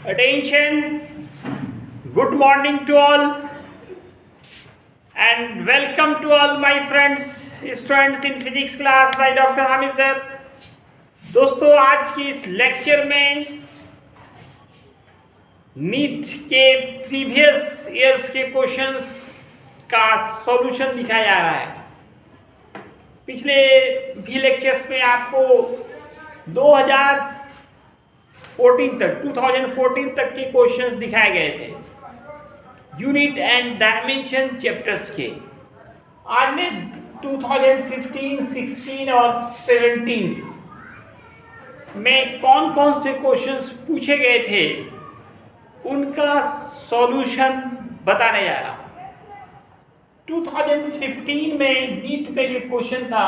Attention, good morning to all and welcome to all my friends, students in physics class by Dr. Hamid sir. दोस्तों आज की इस lecture में NEET के previous years के questions का सॉल्यूशन दिखाया जा रहा है। पिछले भी लेक्चर्स में आपको 2014 तक के क्वेश्चंस दिखाए गए थे यूनिट एंड डायमेंशन चैप्टर्स के। आज मैं 2015, 16 और 17 में कौन कौन से क्वेश्चंस पूछे गए थे उनका सॉल्यूशन बताने जा रहा हूं। 2015 में नीट का ये क्वेश्चन था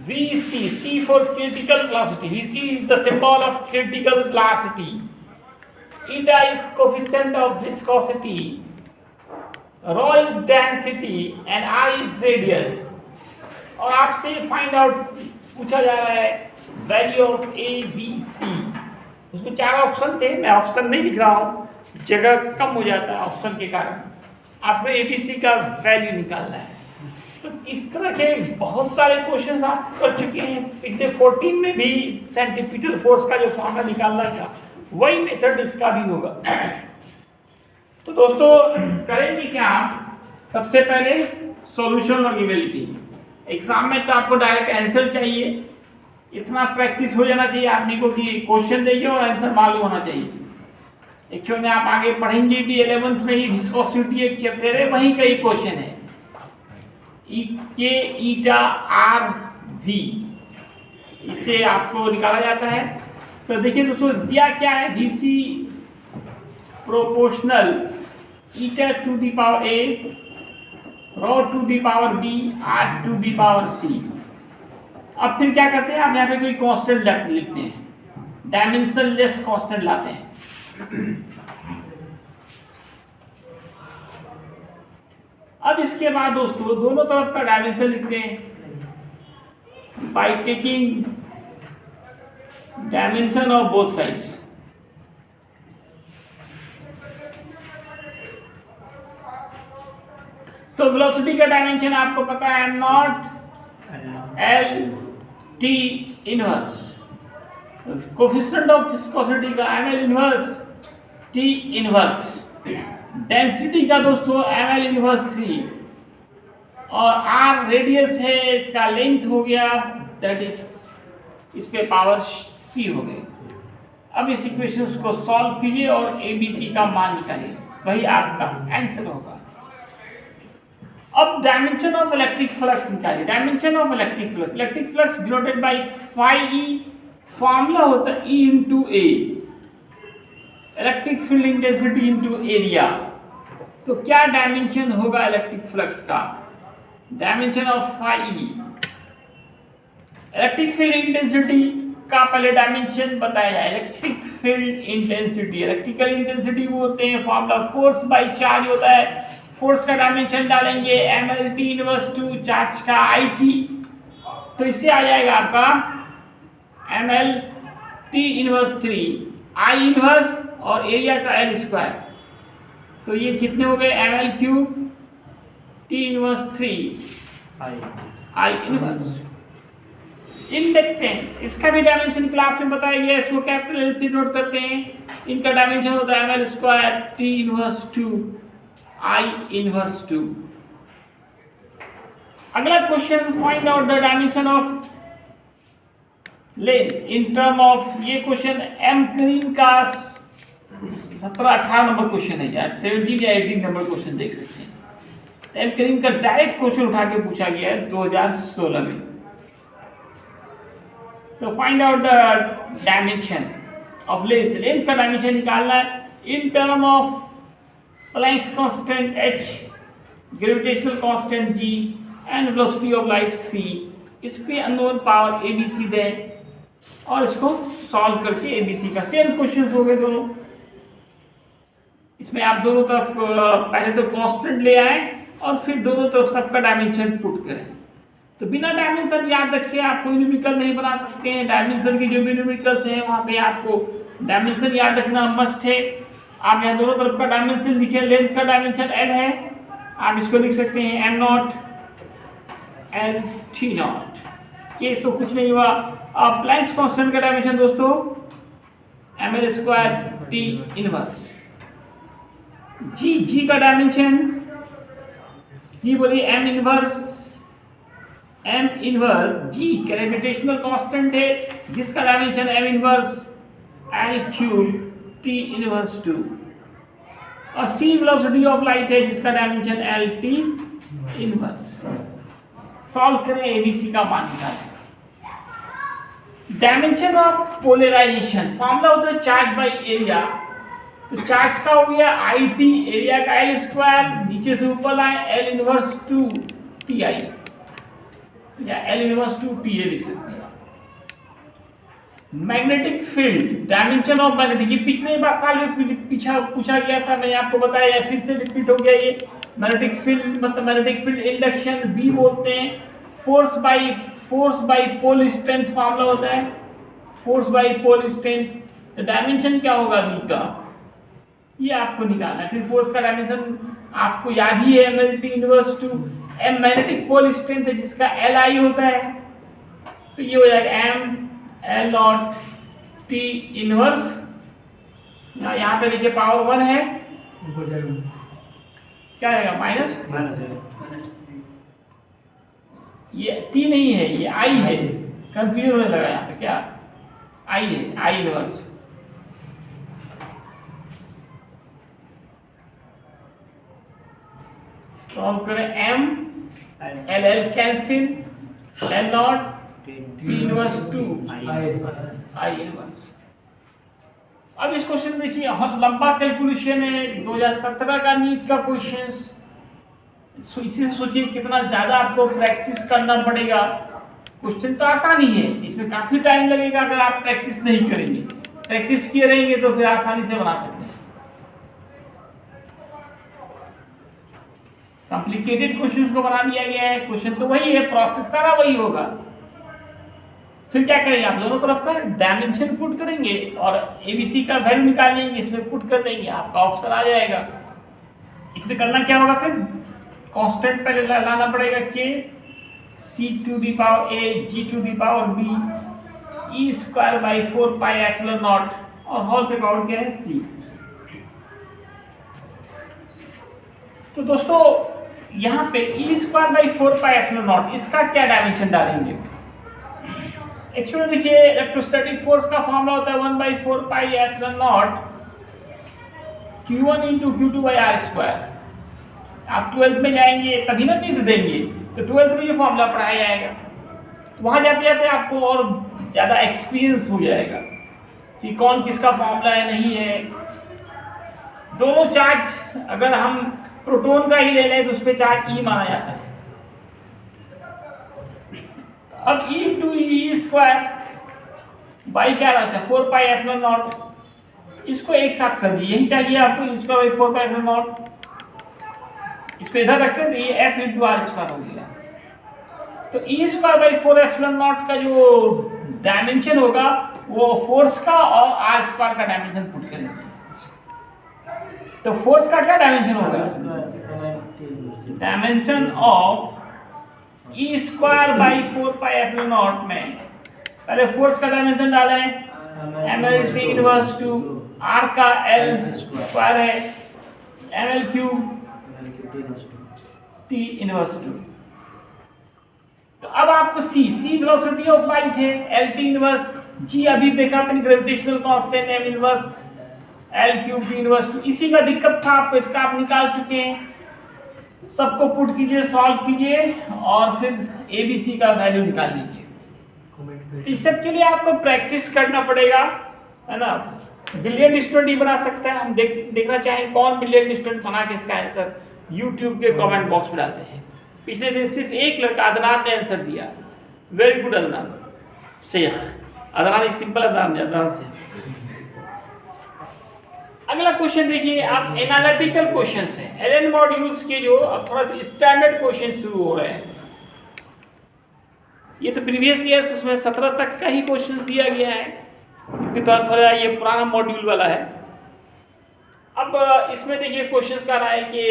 VC, C for critical velocity. VC is the symbol of critical velocity. Eta is coefficient of viscosity. Rho is density and R is radius. और आपसे फाइंड आउट पूछा जा रहा है वैल्यू ऑफ ABC। उसमें 4 ऑप्शन थे, मैं ऑप्शन नहीं लिख रहा हूँ, जगह कम हो जाता है ऑप्शन के कारण। आपको ABC का वैल्यू निकालना है। तो इस तरह के बहुत सारे क्वेश्चन आप कर चुके हैं। पिछले 14 में भी सेंट्रीपिटल फोर्स का जो फॉर्मूला निकालना था वही मेथड इसका भी होगा। तो दोस्तों करेंगे क्या, सबसे पहले सॉल्यूशन लॉगिबिलिटी। एग्जाम में तो आपको डायरेक्ट आंसर चाहिए, इतना प्रैक्टिस हो जाना चाहिए आदमी को कि क्वेश्चन देखिए और आंसर मालूम होना चाहिए। एक्चुअल में आप आगे पढ़ेंगे भी 11th में ही विस्कोसिटी एक चैप्टर है, वहीं कई क्वेश्चन है। के ईटा आर वी इससे आपको निकाला जाता है। तो देखिए दोस्तों दिया क्या है, VC proportional eta to the power A, rho to the power B, R to the power C। अब फिर क्या करते हैं, आप यहाँ पे कोई कांस्टेंट लिखते हैं, डायमेंशन लेस कांस्टेंट लाते हैं। अब इसके बाद दोस्तों दोनों तरफ का डायमेंशन लिखते हैं by taking dimension of both sides. तो वेलोसिटी का डायमेंशन आपको पता है not L T inverse, coefficient of viscosity का ML inverse T inverse, density का दोस्तों ML इनवर्स 3 और R रेडियस है, इसका लेंथ हो गया, दैट इज इस पे पावर C हो गई। अब इस इक्वेशन को सॉल्व कीजिए और ABC का मान निकालिए, वही आपका आंसर होगा। अब डायमेंशन ऑफ इलेक्ट्रिक फ्लक्स निकालिए। Dimension of electric flux denoted by phi E, formula होता है E into A, electric field intensity into area. तो क्या डायमेंशन होगा इलेक्ट्रिक फ्लक्स का, dimension of phi E। Electric field intensity का पहले dimension बताया जाए। Electric field intensity, electrical intensity वो होते हैं फॉर्मूला फोर्स बाय चार्ज होता है। फोर्स का डायमेंशन डालेंगे ML T इनवर्स 2, चार्ज का IT, तो इससे आ जाएगा आपका ML T inverse 3, I inverse और एरिया का L स्क्वायर। तो ये कितने हो गए, ML cube T inverse 3 I inverse. Inductance, इसका भी डायमेंशन क्लास में बताया गया, इसको कैपिटल L से नोट करते हैं। इनका डायमेंशन होता है ML square T inverse 2 I inverse 2। अगला question, find out the dimension of length in term of, ये क्वेश्चन एम क्रीन का 17-18 नंबर क्वेश्चन है यार, 17 या 18 नंबर क्वेश्चन देख सकते हैं। एम क्रीन का डायरेक्ट क्वेश्चन उठा के पूछा गया है 2016 में। तो find out the dimension of length का डायमेंशन निकालना है in term of Planck's constant H, gravitational constant G and velocity of light C। इस पे अननोन पावर ABC दें और इसको सॉल्व करके ABC का सेम क्वेश्चन हो गए दोनों। इसमें आप दोनों तरफ पहले तो कांस्टेंट ले आए और फिर दोनों तरफ सबका डायमेंशन पुट करें। तो बिना डायमेंशन याद रखिए आप कोई न्यूमेरिकल नहीं बना सकते हैं। डायमेंशन के जो भी न्यूमेरिकल्स हैं वहाँ पे आपको डायमेंशन याद रखना मस्ट है। आप यहाँ दोनों तरफ का डायमेंशन लिखे, लेंथ का डायमेंशन L है, आप इसको लिख सकते हैं m not L T not. ये तो कुछ नहीं हुआ। अब प्लैंक्स कांस्टेंट का डायमेंशन दोस्तों ml स्क्वायर T इनवर्स। जी का डायमेंशन जी बोलिए m इनवर्स जी ग्रेविटेशनल कांस्टेंट है जिसका dimension m inverse L cube T inverse 2। और c वेलोसिटी ऑफ लाइट है जिसका dimension L T inverse. Solve करें, एबीसी का मान निकालें। डायमेंशन ऑफ पोलराइजेशन फॉर्मूला होता है चार्ज बाय एरिया। तो चार्ज का हो गया IT, एरिया का L स्क्वायर, नीचे से ऊपर आए L इनवर्स 2 TI या L इनवर्स 2 TA लिख सकते हैं। Magnetic field, dimension of magnetic, ये पिछले साल में पूछा गया था, मैंने आपको बताया, फिर से रिपीट हो गया। ये मैग्नेटिक फील्ड मतलब मैग्नेटिक फील्ड इंडक्शन B बोलते हैं। Force by pole strength formula होता है, फोर्स बाय पोल स्ट्रेंथ। तो डायमेंशन क्या होगा B का, ये आपको निकालना है। फिर फोर्स का डायमेंशन आपको याद ही है mlt inverse 2। m magnetic pole strength है जिसका Li होता है, तो ये हो जाएगा m L not T inverse, यहाँ पे देखिए पावर 1 है, क्या आएगा माइनस, ये T नहीं है ये I है, कंफ्यूजन होने लगा यहाँ पे, क्या I है, I इनवर्स। सॉल्व करें, m L cancel, L not T inverse 2 I inverse. अब इस क्वेश्चन देखिए, बहुत लंबा कैलकुलेशन है, 2017 का नीट का क्वेश्चन। इसी से सोचिए कितना ज्यादा आपको प्रैक्टिस करना पड़ेगा। क्वेश्चन तो आसान ही है, इसमें काफी टाइम लगेगा अगर आप प्रैक्टिस नहीं करेंगे। प्रैक्टिस किए रहेंगे तो फिर आसानी से बना सकते हैं। कॉम्प्लिकेटेड क्वेश्चंस को बना दिया गया है, क्वेश्चन तो वही है, प्रोसेस सारा वही होगा। फिर क्या करेंगे, आप दोनों तरफ का डायमेंशन पुट करेंगे और एबीसी का वैल्यू निकालेंगे, इसमें पुट कर देंगे, आपका ऑप्शन आ जाएगा। इसमें करना क्या होगा, फिर कांस्टेंट पहले लाना पड़ेगा के c to the power a g to the power b e square by 4 pi epsilon naught और होल पे पावर क्या है c। तो दोस्तों यहाँ पे e square by 4 pi epsilon naught, इसका क्या डायमेंशन डालेंगे। एक्चुअली देखिए इलेक्ट्रोस्टैटिक फोर्स का फॉर्मूला होता है 1/4 पाई epsilon not q1 × q2 by r square. आप 12th में जाएंगे तभी ना नीट देंगे, तो 12th में ये फॉर्मूला पढ़ाया जाएगा, तो वहां जाते जाते आपको और ज्यादा एक्सपीरियंस हो जाएगा कि कौन किसका फॉर्मूला है नहीं है। दोनों चार्ज अगर हम प्रोटॉन का ही ले लें तो उस पर चार्ज E माना जाता है। अब E to E square by क्या रहता है 4 पाई एप्सिलॉन नॉट, इसको एक साथ कर दिए, यही चाहिए आपको E square by 4 pi epsilon not. इसको इधर रखते हैं तो ये F इंटू आर स्क्वायर हो गया। तो E square by 4 epsilon not का जो डायमेंशन होगा वो फोर्स का और आर स्क्वायर का डायमेंशन पुट करेंगे। तो फोर्स का क्या डायमेंशन होगा, dimension of E square by 4 pi epsilon not में पहले फोर्स का डायमेंशन डालें ml t इनवर्स 2, r का L स्क्वायर है ml क्यूब t इनवर्स 2। तो अब आपको c वेलोसिटी ऑफ लाइट है, L t इनवर्स, g अभी देखा अपनी gravitational constant m inverse L cube t inverse 2। इसी का दिक्कत था आपको, इसका आप निकाल चुके हैं। सबको पुट कीजिए, सॉल्व कीजिए और फिर ABC का वैल्यू निकाल लीजिए। इस सब के लिए आपको प्रैक्टिस करना पड़ेगा, है ना। ब्रिलियंट स्टूडेंट ही बना सकता है। हम देखना चाहें कौन ब्रिलियंट स्टूडेंट बना के इसका आंसर YouTube के कमेंट बॉक्स में डालते हैं। पिछले दिन सिर्फ एक लड़का अदनान ने आंसर दिया, very good Adnan, Shaikh Adnan, simple Adnan से। अगला क्वेश्चन देखिए आप, एनालिटिकल क्वेश्चन है, एलन मॉड्यूल्स के जो अब थोड़ा स्टैंडर्ड क्वेश्चन शुरू हो रहे हैं। ये तो प्रीवियस ईयर्स उसमें 17 तक का ही क्वेश्चन दिया गया है, क्योंकि थोड़ा ये पुराना मॉड्यूल वाला है। अब इसमें देखिए क्वेश्चन कर रहा है कि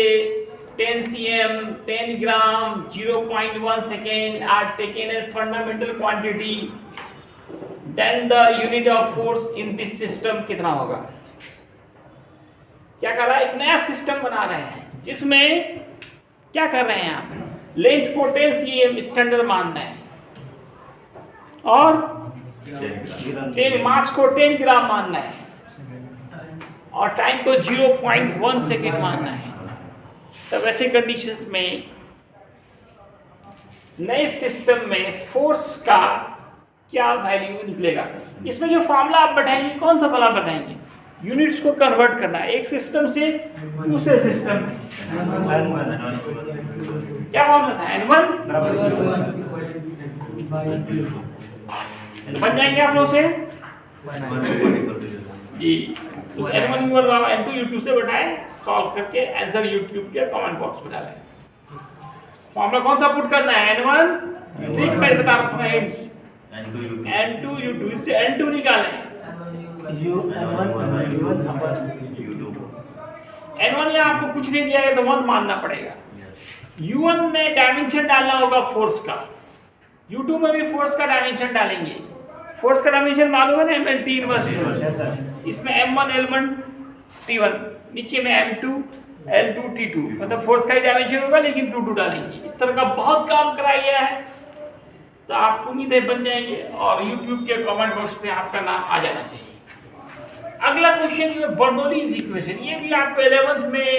10 cm 10 gram 0.1 second are taken as fundamental quantity, then the unit of force in this system कितना होगा। क्या कर रहा है, एक नया सिस्टम बना रहे हैं जिसमें क्या कर रहे हैं आप, लेंथ को 10 cm स्टैंडर्ड मानना है और 10 मास को 10 ग्राम मानना है और टाइम को 0.1 सेकेंड मानना है। तब ऐसे कंडीशंस में नए सिस्टम में फोर्स का क्या वैल्यू निकलेगा। इसमें जो फॉर्मूला आप बैठाएंगे, कौन सा फॉर्मूला बैठाएंगे, यूनिट्स को कन्वर्ट करना है एक सिस्टम से दूसरे सिस्टम में। क्या फॉर्मूला था, N1 बन जाएंगे आप लोग से जी। उस N1 N2 U2 से बैठाए, सॉल्व करके आंसर यूट्यूब के कमेंट बॉक्स में डालें। फॉर्मूला कौन सा पुट करना है, N1 ठीक मैं बता रहा हूँ फ्रेंड्स, N2 U2 इससे N2 निकालें, N1 या आपको कुछ नहीं दिया है तो 1 मानना पड़ेगा। U1 में डायमेंशन डालना होगा फोर्स का, U2 में भी फोर्स का डायमेंशन डालेंगे। फोर्स का डायमेंशन मालूम है ना, MLT इनवर्स। इसमें M1 L1 T1, नीचे में M2 L2 T2, मतलब फोर्स का ही डायमेंशन होगा लेकिन 2 डालेंगे। इस तरह का बहुत काम कराया गया है, तो आपको उम्मीद है बन जाएंगे और YouTube के कमेंट बॉक्स पे आपका नाम आ जाना चाहिए। अगला क्वेश्चन जो है बर्नौलीज इक्वेशन, ये भी आपको 11th में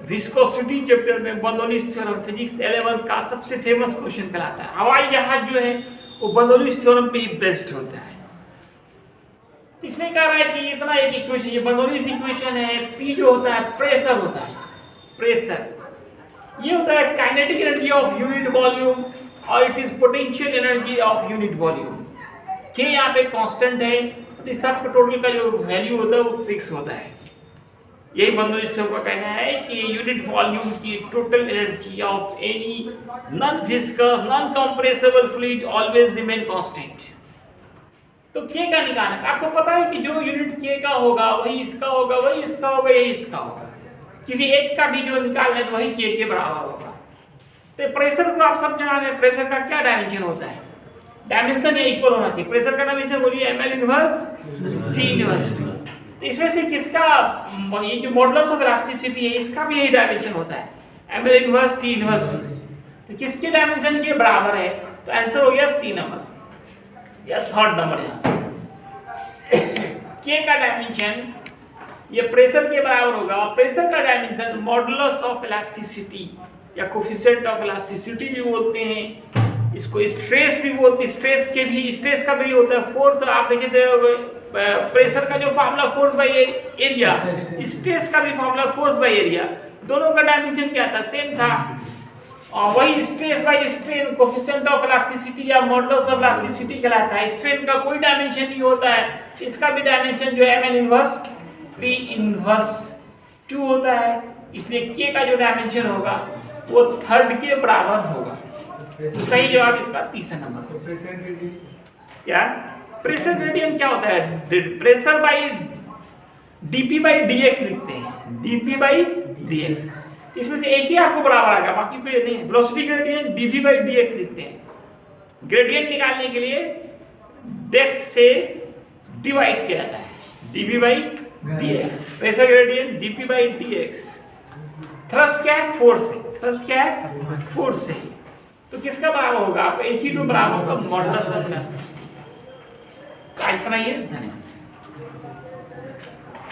विस्कोसिटी चैप्टर में बर्नौलीज थ्योरम फिजिक्स 11th का सबसे फेमस क्वेश्चन कहलाता है। हवाई जहाज जो है वो बर्नौलीज थ्योरम पे ही बेस्ड होता है। इसमें कह रहा है कि इतना एक इक्वेशन, ये बर्नौलीज इक्वेशन है, P जो होता है प्रेशर होता है, प्रेशर ये होता है kinetic energy of unit volume और it is potential energy of unit volume. K यहाँ पे कांस्टेंट है, तो इस सब टोटल का जो वैल्यू होता है वो फिक्स होता है। यही बर्नौलीज थ्योरम का कहना है कि यूनिट वॉल्यूम की total energy of any non viscous non compressible fluid always remain constant. तो K का निकालना है, आपको पता है कि जो यूनिट K का होगा वही इसका होगा, वही इसका होगा, यही इसका होगा। किसी एक का भी जो निकालना है तो वही K के बराबर होगा। तो प्रेशर को आप सब जान रहे हैं, प्रेशर का क्या डायमेंशन होता है, डायमेंशन ये इक्वल होना चाहिए। प्रेशर का डायमेंशन बोलिए ml इनवर्स T इनवर्स। तो इसमें से किसका, ये जो मॉडुलस ऑफ इलास्टिसिटी है इसका भी यही डायमेंशन होता है, ml इनवर्स T इनवर्स। तो किसके डायमेंशन के बराबर है, तो आंसर हो गया C नंबर या थर्ड नंबर। K का डायमेंशन ये प्रेशर के बराबर होगा। प्रेशर का डायमेंशन मॉडुलस ऑफ इलास्टिसिटी या कोफिशिएंट ऑफ इलास्टिसिटी भी बोलते हैं, इसको स्ट्रेस भी बोलते हैं। स्ट्रेस के भी, स्ट्रेस का भी होता है फोर्स। आप देखिए प्रेशर का जो formula force by area, stress का भी फार्मूला फोर्स बाय एरिया, दोनों का डायमेंशन क्या था, सेम था। और वही stress by strain coefficient of elasticity या मॉडुलस ऑफ इलास्टिसिटी कहलाता है। स्ट्रेन का कोई डायमेंशन नहीं होता है, इसका भी डायमेंशन जो है ml इनवर्स T इनवर्स 2 होता है। इसलिए K का जो डायमेंशन होगा वो थर्ड के बराबर होगा। तो सही जवाब इसका तीसरा नंबर। क्या प्रेशर ग्रेडियंट क्या होता है, pressure by dp by dx लिखते हैं, dp बाई dx। इसमें से एक ही आपको बराबर आएगा, बाकी कोई नहीं। Velocity gradient dv by dx लिखते हैं। ग्रेडियंट निकालने के लिए डेप्थ से डिवाइड किया जाता है, dv by dx। Pressure gradient dp by dx। Thrust क्या है, फोर्स है, थ्रस्ट क्या है, फोर्स है। तो किसका बराबर होगा, आपको एक ही तो बराबर होगा मॉडुलस ऑफ इलास्टिसिटी। इतना ही है, धन्यवाद।